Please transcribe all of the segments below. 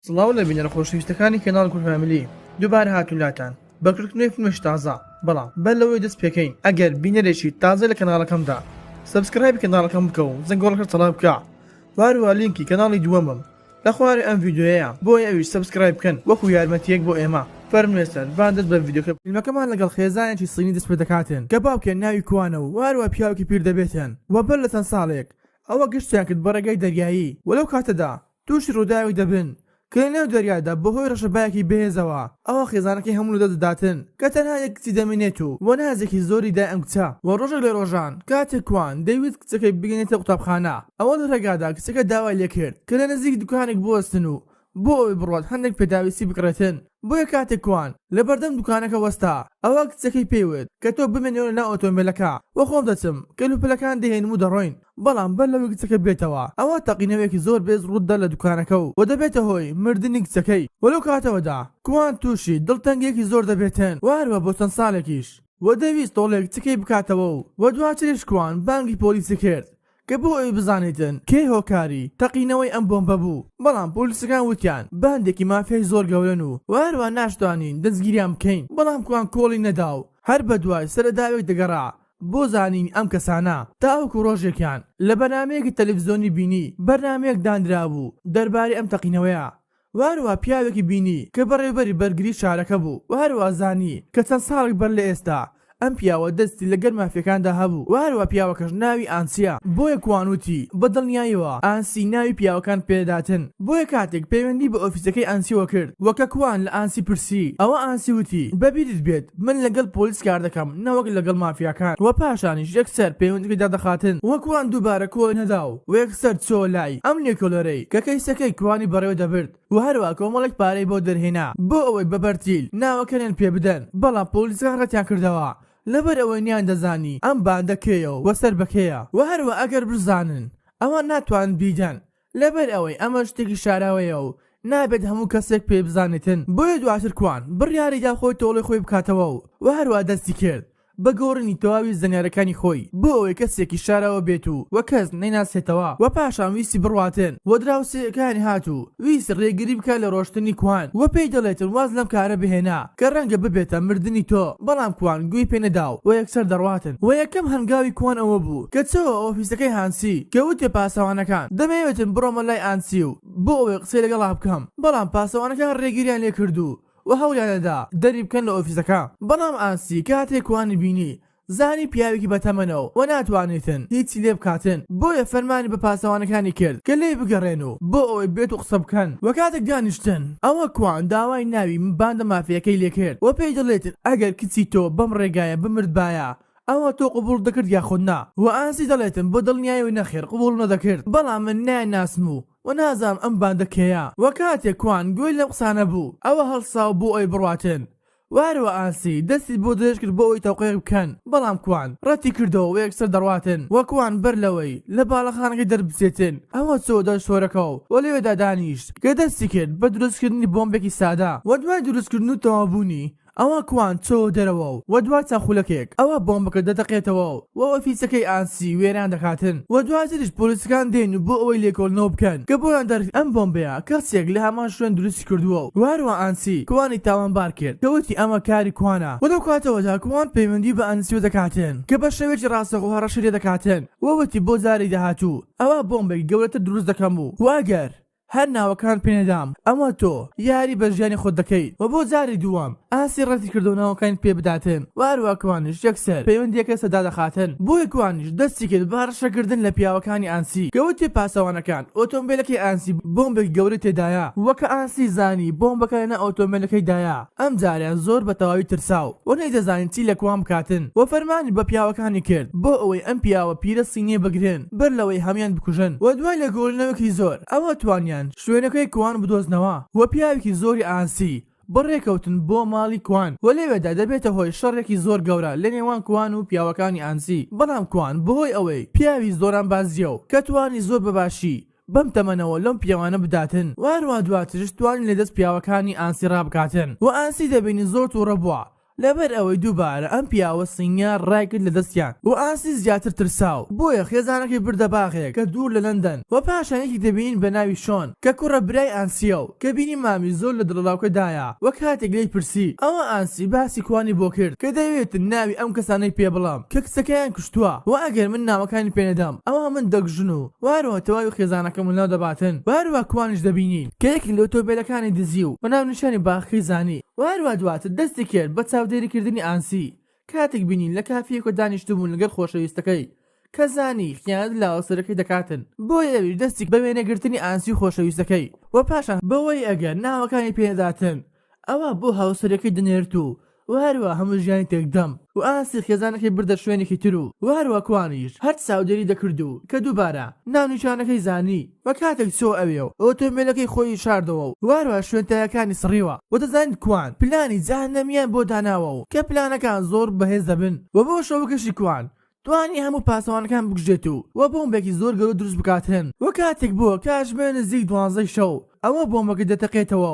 سڵاو لە بینەرە خۆشەویستەکانی کەناڵ کورد فامیلی دووبارە هاتوولاتان بەکردنەوەی فیلمێکی تازە بەڵام بەر لەوەی دەست پێکەین ئەگەر بینەرێکی تازە لە کەناڵەکەمدا سبسکرایب کەناڵەکەم بکە و زەنگۆڵەکە تەڵاب بکە واروها لینکی کەناڵی دووەمم لە خوارێ ئەم ڤیدیۆیە بۆی ئەویش سبسکرایب بکەن وەکو یارمەتیەک بۆ ئێمە فەرموێستن با دەست بە ڤیدیۆکە فیلمەکەمان لەگەڵ خێزانێکی سینی دەست پێ دەکاتن کە باوکێن ناوی کوانە و واروها پیاوێکی پیر دەبێتن و بەر لە چەند ساڵێک ئەوە گشتیان کرد بە ڕێگەی دەریایی وەلەو کاتەدا تووشی ڕووداوی دەبن کە لە نێو دەریادا بەهۆی ڕەشەبایەکی بەهێزەوە ئەوە خێزانەکەی هەموو دەداتن کە تەنها یەک کچی دەمێنێت و نازێکی زۆری دای ئەم کچە و ڕۆژێک لە ڕۆژان کاتێک کوان دەیویست کچەکەی بگەنێتە قوتابخانە ئەوە لە ڕێگادا کچەکە داوای لێکرد کە لە نزیک دوکانێک بوەستن و بۆ ئەوەی بڕوات هەندێک پێداویستی بکڕێتن بۆیە کاتێک کوان لە بەردەم دوکانەکە وەستا ئەوە کچەکەی پێیوت کە تۆ بمێنەوە لەناو ئۆتۆمبیلەکە وە خۆم دەچم کەلوپەلەکان دەهێنم و دەڕۆین بەڵام بەر لەوەی کچەکە بێتەوە ئەوە تەقینەوەیەکی زۆر بێز ڕوودا لە دوکانەکە و دەبێتە هۆی مردنی کچەکەی وەلەو کاتەوەدا کوان تووشی دڵتەنگێکی زۆر دەبێتن واروە بۆ چەند ساڵێکیش وە دەویست تۆڵێک کچەکەی بکاتەوە و دواتریش کوان بانگی پۆلیسی کرد کە بۆ ئەوی بزانێتن کێ هۆکاری تەقینەوەی ئەم بۆمبە بوو بەڵام پۆلیسەکان وتیان باندێکی مافیای زۆر گەورەن و واروە ناشتوانین دەستگیریان بکەین بەڵام کوان کۆڵی نەدا و هەر بەدوای سەرەداوێک دەگەڕا بۆ زانین ئەم کەسانە تاوەکو ڕۆژێکیان لە بەرنامەیەکی تەلەڤیزۆنی بینی بەرنامەیەک دانرا بوو دەربارەی ئەم تەقینەوەیە واروە پیاوێکی بینی کە بەڕێوەبەری بەرگری شارەکە بوو واروە زانی کە چەند ساڵێک بەر لە ئێستا ئەم پیاوە دەستی لەگەر مافیەکاندا هەبوو واروە پیاوەکەش ناوی ئانسیە بۆیە کوانوتی بەدڵنیاییەوە ئانسی ناوی پیاوەکان پێداتن بۆیە کاتێک پەیوەندی بە ئۆفیسەکەی ئانسیوە کرد وەکە کوان لە ئانسی پرسی ئەوە ئانسی وتی بەبیرت بێت من لەگەڵ پۆلیس کار دەکەم نەوەک لەگەڵ مافیاکان وە پاشانیش یەکسەر پەیوەندیەکەی دادەخاتن وە کوان دووبارە کۆڵی نەدا و یەکسەر چۆ لای ئەم لێکۆلەرەی کە کەیسەکەی کوانی بەڕێوە دەبرد و هەروە کۆمەڵێک پارەی بۆ دەرهێنا بۆ ئەوەی بەبەرتیل ناوەکەنیان پێ بدەن بەڵام پۆلیسەکان ڕەتیان کردەوە لەبەر ئەوەی نیان دەزانی ئەم باندەکەیەوە وەسەر بەکەیە و هەروە ئەگەر بزانن ئەوە ناتوان بیدەن لەبەر ئەوەی ئەمە شتێکی شاراوەیە و نابێت هەموو کەسێک پێ بزانێتن بۆیە دواتر کوان بڕیاریدا خۆی تۆڵی خۆی بکاتەوە و هەروە دەستی کرد بە گۆڕنی تەواوی زەنیارەکانی خۆی بۆ ئەوەی کەسێکی شارەوە بێت و وە کەس نەیناسێتەوە وە پاشان ویستی بڕواتن وە دراوسێکانی هاتوو ویست ڕێگری بکە لە ڕۆشتنی کوان وە پێی دەڵێتن واز لەم کارە بهێنا کە ڕەنگە ببێتە مردنی تۆ بەڵام کوان گوێی پێ نەدا و یەکسەر دەڕواتن و یەکەم هەنگاوی کوان ئەوە بوو کە چەوە ئۆفیسەکەی هانسی کە وتێ پاسەوانەکان دەمەوێتن بڕۆمە لای ئانسی و بۆ ئەوەی قسەی لەگەڵا بکەم بەڵام پاسەوانەکان ڕێگریان لێ کردو و هەوڵیانەدا دەری بکەن لە ئۆفیسەکە بەڵام ئانسی کاتێک کوانی بینی زانی پیاوێکی بەتەمەنەوە و ناتوانێتن هیچی لێ بکاتن بۆیە فەرمانی بە پاسەوانەکانی کرد کە لێ بگەڕێن و بۆ ئەوەی بێت و قسە بکەن و کاتێک دانیشتن ئەوە کوان داوای ناوی باندە مافیەکەی لێ کرد و پێی دەڵێتن ئەگەر کچی تۆ بەم ڕێگایە بمردبایە ئەوە تۆ قبول دەکرد یاخود نا و ئانسی دەڵێتن بۆ دڵنیایی نەخێر قبول نەدەکرد بەڵام من ناسم و نازام ئەم باندەکەیە و کاتێک کوان گوێی لەم قسانە بوو ئەوە هەڵساو بۆ ئەوی بڕواتن واروە ئانسی دەستی بۆ درێژ کرد بۆ ئەوی تەوقێ بکەن بەڵام کوان ڕەتی کردەوە و یەکسەر دەڕواتن وە کوان بەر لەوەی لە باڵەخانەکەی دەربچێتن ئەوە چۆدە شۆرەکە و لێوێدا دانیشت کە دەستی کرد بە دروستکردنی بۆمبێکی سادا و دوای دروستکردن و تەوابوونی ئەوە کوان چۆ دەرەوە و دوای چاخولەکێک ئەوە بۆمبەکە دەدەقێتەوە و ئۆفیسەکەی ئانسی وێران دەکاتن و دواتریش پۆلیسەکان دێن و بۆ ئەوەی لێکۆڵنەوە بکەن کە بۆیان دەرک ئەم بۆمبەیە کەسێک لە هەمان شوێن دروستی کردووە و واروە ئانسی کوانی تاوانبار کرد کەوتی ئەمە کاری کوانە و لەو کاتەوەدا کوان پەیوەندی بە ئانسیوە دەکاتن کە بە شێوێکی ڕاستەخۆ هەڕەشەری دەکاتن وەوتی بۆ جاری داهاتوو ئەوە بۆمبێک گەورەتر دروست دەکەم و واگەر هەر ناوەکان پێنەدام ئەمە تۆ یاری بە ژیانی خۆت دەکەیت و بۆ جاری دووەم ئاسی ڕەتی کردو ناوەکانی پێ بداتن واروە کوانیش یەکسەر پەیوەندیەکە سەدا دەخاتن بۆیە کوانیش دەستی کرد بە ڕەشەکردن لە پیاوەکانی ئانسی کەوتێ پاسەوانەکان ئۆتۆمبیلەکەی ئانسی بۆمبێک گەورەی تێدایە وەکە ئانسی زانی بۆمبەکە لەناو ئۆتۆمبیلەکەیدایە ئەم جاریان زۆر بە تەواوی ترساو و نەیدەزانین چی لە کوان بکاتن و فەرمانی بە پیاوەکانی کرد بۆ ئەوەی ئەم پیاوە پیرە سینێ بگرن بەر لەوەی هەمیان بکوژن و دوای لە گۆڵنەوەکی زۆر ئەوە توانیان شوێنەکەی کوان بدۆزنەوە و پیاوێکی زۆری ئانسی بڕێکەوتن بۆ ماڵی کوان و لێوێدا دەبێتە هۆی شەڕێکی زۆر گەورە لە نێوان کوان و پیاوەکانی ئانسی بەڵام کوان بەهۆی ئەوەی پیاوی زۆران بازیە و کە توانی زۆر بەباشی بەم تەمەنەوە لەم پیاوانە بداتن واروە دواترش توانین لەدەست پیاوەکانی ئانسی ڕابکاتن و ئانسی دەبینی زۆر تووڕە بووە لەبەر ئەوەی دووبارە ئەم پیاوە سینیار ڕایکرد لە دەستیان و ئاسی زیاتر ترساو بۆیە خێزانەکەی بردە باغێک کە دوور لە لەندەن و پاشانێکی دەبین بە ناوی شۆن کە کوڕە برای ئانسیە و کە بینی مامی زۆر لە دڵاوکەدایە وە کاتێک لێی پرسی ئەوە ئانسی باسی کوانی بۆ کرد کە دەوێتن ناوی ئەم کەسانەی پێ بڵام کە کچەکەیان کوشتووە و ئەگەر من ناوەکانی پێنەدەم ئەوە من دەگژن و وارەوە تەواوی خێزانەکەم لەناو دەباتن واروە کوانش دەبینین کە یەکی لە ئۆتۆمبیلەکانی دزی و ناو نیشانی باخەکەی زانی واروە دواتر دەستی کرد بە چاودێریکردنی ئانسی کاتێک بینین لە کافیەکە دانیشتبوون لەگەڵ خۆشەویستەکەی کە زانی خیانەت لە هاوسەرەکەی دەکاتن بۆیە ئەویش دەستی بە وێنەگرتنی ئانسی و خۆشەویستەکەی و پاشان بەوەی ئەگەر ناوەکانی پێداتن ئەوە بۆ هاوسەرەکەی دەنێرت و واروە هەموو ژیانی تێکدەم و ئاسی خێزانەکەی بردە شوێنێکی تر و واروە کوانیش هەر چاودێری دەکرد و کە دووبارە ناونیشانەکەی زانی و کاتێک چۆ ئەوێ و ئۆتۆمبیلەکەی خۆی شاردەوە و واروە شوێنتایەکانی سڕیوە و دەزانیت کوان پلانی جاهەنەمیان بۆ داناوە و کە پلانەکان زۆر بەهێز دەبن و بۆ شەوەکەشی کوان توانی هەموو پاسەوانەکان بگژێت و بۆمبێکی زۆر گەورە دروست بکاتن و کاتێک بووە کاتژمێر نزیک 12 شەو ئەوە بۆمبەکە دەتەقێتەوە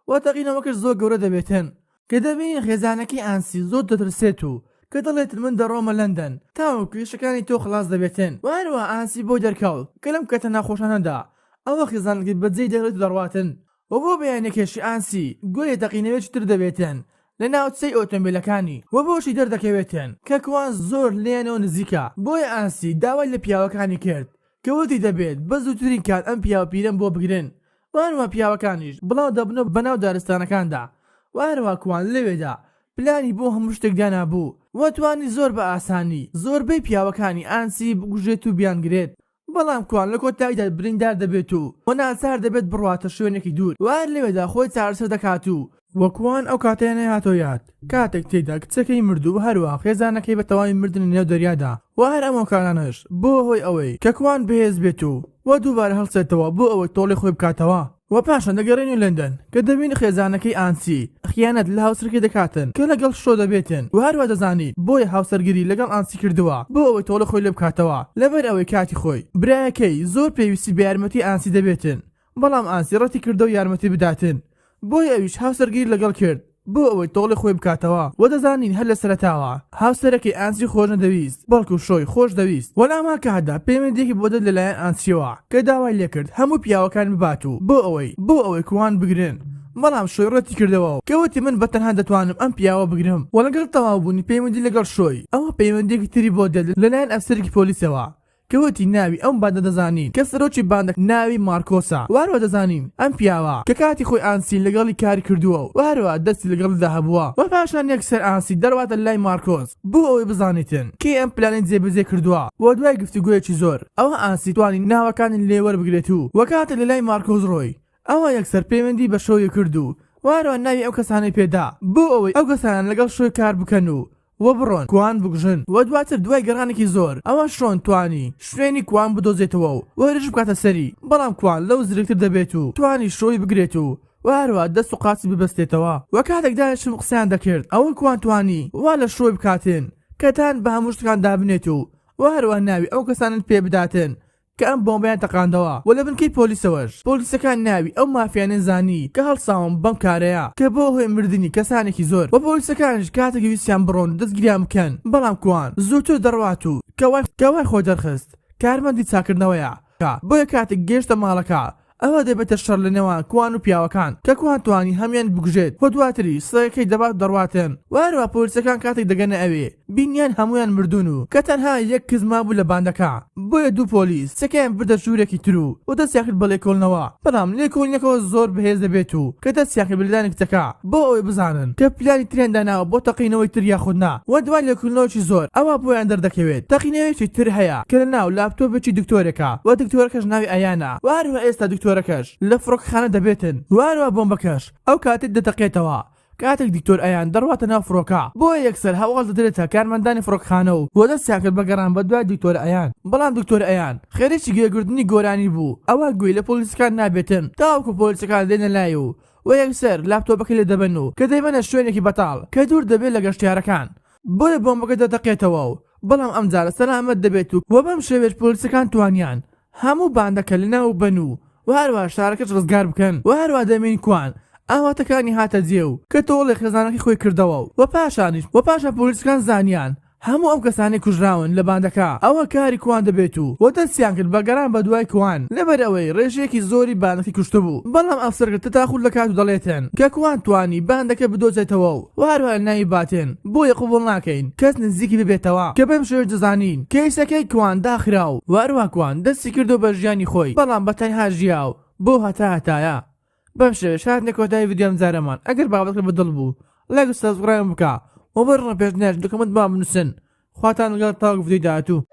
و تەقینەوەکەش زۆر گەورە دەبێتن کە دەبین خێزانەکەی ئانسی زۆر دەترسێت و کە دەڵێت من دەڕۆمە لەندەن تاوە کێشەکانی تۆ خلاص دەبێتن واروە ئانسی بۆ دەرکەوت کە لەم کەتە ناخۆشانەدا ئەوە خێزانەکەی بەجێی دەڵێت دەڕواتن و بۆ بەیانێکێشی ئانسی گوێی تەقینەوێکی تر دەبێتن لە ناوچەی ئۆتۆمبیلەکانی و بۆشی دەردەکەوێتن کە کوان زۆر لێنەوە نزیکە بۆیە ئانسی داوای لە پیاوەکانی کرد کە وتی دەبێت بە زووترین کات ئەم پیاوە پیرەن بۆ بگرن واروە پیاوەکانیش بڵاو دەبنە بەناو دارستانەکاندا واروە کوان لەوێدا پلانی بۆ هەموو شتێکدا نابوو و توانی زۆر بە ئاسانی زۆربەی پیاوەکانی ئانسی بگوژێت و بیانگرێت بەڵام کوان لە کۆتاییدا بریندار دەبێت و ناچار دەبێت بڕواتە شوێنێکی دوور وار لەوێدا خۆی چارەسەر دەکات و وەکوان ئەو کاتیانە هاتۆیات کاتێک تێدا کچەکەی مردوو هەروە خێزانەکەی بە تەواوی مردن نێو دەریادا و هەر ئەمەکانانش بۆ هۆی ئەوەی کە کوان بەهێز بێت و دووبارە هەڵسێتەوە بۆ ئەوەی تۆڵی خۆی بکاتەوە و پاشان دەگەڕێنی لەندەن کە دەبین خێزانەکەی ئانسی خیانەت لە هاوسەرەکەی دەکاتن کە لەگەڵ شۆ دەبێتن و هەروە دەزانیت بۆیە هاوسەرگیری لەگەڵ ئانسی کردووە بۆ ئەوەی تۆڵی خۆی لێ بکاتەوە لەبەر ئەوەی کاتی خۆی برایەکەی زۆر پێویستی بە یارمەتی ئانسی دەبێتن بەڵام ئانسی ڕەتی کردە و یارمەتی بداتن بۆیە ئەویش هاوسەرگیری لەگەڵ کرد بۆ ئەوەی تۆڵی خۆی بکاتەوە و دەزانین هەر لە سەرەتاوە هاوسەرەکەی ئانسی خۆش نەدەویست بەڵکو شۆی خۆش دەویست وەڵاما کاتدا پەیوەندێکی بۆ دەست لەلایەن ئانسیەوە کە داوای لێکرد هەموو پیاوەکان ببات و بۆ ئەوەی کوان بگرن بەڵام شۆی ڕەتی کردەوە و کەوتی من بەتەنها دەتوانم ئەم پیاوە بگرم و لەگەڵ تەواوبوونی پەیوەندی لەگەڵ شۆی ئەوە پەیوەندێکی تری بۆ دەست لەلایەن ئەفسەرێکی پۆلیسەوە کەوتی ناوی ئەم باندە دەزانین کە سەرۆکی باندە ناوی مارکۆسە واروە دەزانین ئەم پیاوە کە کاتی خۆی ئانسی لەگەڵی کاری کردووە و واروە دەستی لەگەڵدا هەبووە و پاشان یەکسەر ئانسی دەڕواتە لای مارکۆس بۆ ئەوەی بزانیتن کێ ئەم پلانەی جێبەجێ کردووە و دوای گفتوگویەکی زۆر ئەوە ئانسی توانی ناوەکانی لێوەربگرێت و وەکاتە لە لای مارکۆس ڕۆی ئەوە یەکسەر پەیوەندی بە شۆی کرد و واروە ناوی ئەو کەسانەی پێدا بۆ ئەوەی ئەو کەسانان لەگەڵ شۆی کار بکەن و بڕۆن کوان بگژن و دواتر دوای گەڕانێکی زۆر ئەوە شۆن توانی شوێنی کوان بدۆزێتەوە و وەرش بکاتە سەری بەڵام کوان لەو زرکتر دەبێت و توانی شۆی بگرێت و واروە دەست و قاچی ببەستێتەوە و کاتێک دانیشتم قسەیان دەکرد ئەوە کوان توانی وا لە شۆی بکاتن کەتان بە هەموو شتەکان دابنێت و واروە ناوی ئەو کەسانت پێ بداتن کە ئەم بۆمبیان تەقاندەوە و لە بنکەی پۆلیسەکان ناوی ئەو مافیانە زانی کە هەڵساوم بەم کارەیە کە بۆ هۆی مردنی کەسانێکی زۆر و پۆلیسەکانش کاتێک ویستیان بڕۆن دەستگیریان بکەن بەڵام کوان زووتر دەڕوات و کەوای خۆ دەرخست کارمەندی چاکردنەوەیە بۆیە کاتێک گەیشتە ماڵەکە ئەوە دەبێتە شەڕ لە نێوان کوان و پیاوەکان کە کوان توانی هەمیان بگژێت و دواتری سەیەکەی دەبات دەڕواتن واروە پۆلیسەکان کاتێک دەگەنە ئەوێ بینیان هەمویان مردون و کە تەنها یەک کەس مابوو لە باندەکە بۆیە دوو پۆلیس چەکەیان بردە ژوورێکی تر و دەستیان کرد بە لێکۆڵنەوە بەڵام لێکۆڵینەکەەوە زۆر بەهێز دەبێت و کە دەستیان کرد بە لێدانی کچەکە بۆ ئەوەی بزانن کە پلانی تریان داناوە بۆ تەقینەوەی تر یاخودنا و دوای لێکۆڵینەوەکی زۆر ئەوە بۆیان دەردەکەوێت تەقینەوەیەکی تر هەیە کە لە ناو لاپتۆپێکی دکتۆرێکە و دکتۆرەکەش ناوی ئەیانە واروە ئێستا دکتۆرەکەش لە فڕۆکەخانە دەبێتن واروە بۆمبەکەش ئەو کاتێک دەتەقێتەوە کاتێک دکتۆر ئەیان دەڕواتە ناو فڕۆکە بۆیە یەکسەر هەواڵ دەدرێتە کارمەندانی فڕۆکەخانە و دەستیان کرد بەگەڕان بە دوای دکتۆر ئەیان بەڵام دکتۆر ئەیان خێرێکی گوێگرتنی گۆرانی بوو ئەوە گوێی لە پۆلیسەکان نابێتن تاوەکو پۆلیسەکان دێنە لای و یەکسەر لاپتۆپەکەی لێ دەبن و کە دەیبەنە شوێنێکی بەتاڵ کە دوور دەبێت لە گەشتیارەکان بۆیە بۆمبەکە دەتەقێتەوە و بەڵام ئەمجارە سەلامەت دەبێت و بەم شێوێش پۆلیسەکان توانیان هەموو باندەکە لەناو بن و هەروە شارەکەش ڕزگار بکەن و هەروە دەمێن کوان ئاواتەکانی هاتە جێو کە تۆڵی خێزانەکەی خۆی کردەوە و پاشا پۆلیسەکان زانیان هەموو ئەو کەسانی کوژراون لە باندەکە ئەوە کاری کوان دەبێت و دەستیان کرد بە گەڕان بە دوای کوان لەبەر ئەوەی ڕێژەیەکی زۆری باندەکەی کوشتە بوو بەڵام ئەفسەرگرتە تاخود لە کات و دەڵێتن کە کوان توانی باندەکە بدۆزێتەوە و هەروە ناوی باتێن بۆیە قوبوڵ ناکەین کەس نزیکی ببێتەوە کە بەم شێوەیە دەزانین کەیسەکەی کوان داخراو و هەروە کوان دەستی کردو بە ژیانی خۆی بەڵام بەتەنها ژیاو بۆ هەتایە بەم شێوەیە شاردنە کۆتایی ڤیدیۆم جارەمان ئەگەر بابەتەکە بەدڵ بوو لایک و سابسکرایب بکە و بەڕۆنە پێشنیار دوکەمەنت با بنووسن خواتان لەگەڵ تاوەک ڤیدیۆ داهاتوو